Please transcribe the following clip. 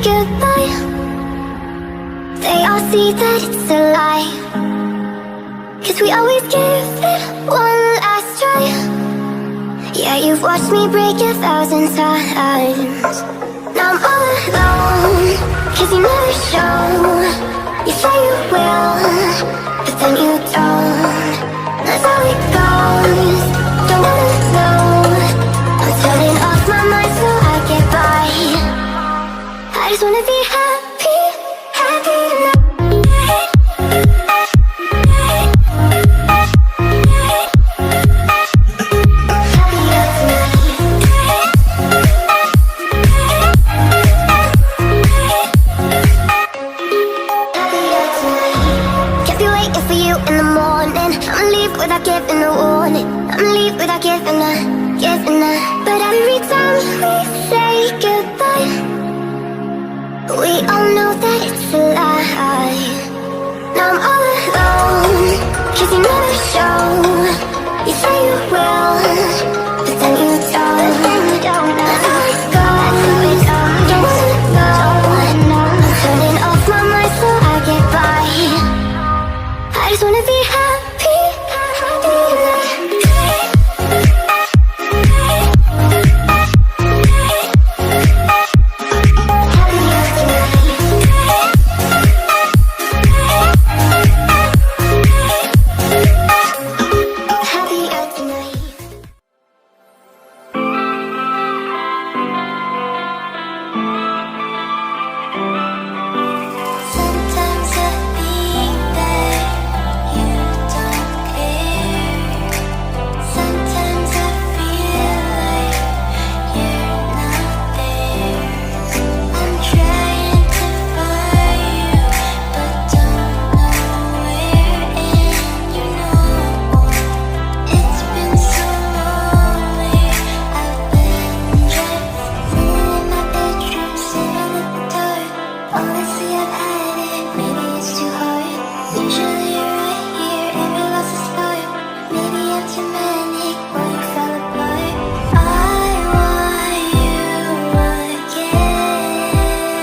goodbye, they all see that it's a lie. 'Cause we always give it one last try. Yeah, you've watched me break 1,000 times. Now I'm all alone, 'cause you never show. You say you will, but then you don't. That's how it goes, don't wanna know. I'm turning off my mind so I get by. I just wanna be happy, happy tonight. Without giving a warning, I'ma leave without giving a. But every time we say goodbye, we all know that it's a lie. Now I'm all alone, 'cause you never show. You say you will, but then you don't. That's how it goes, don't wanna know. I'm turning off my mind so I get by. I just wanna be happy.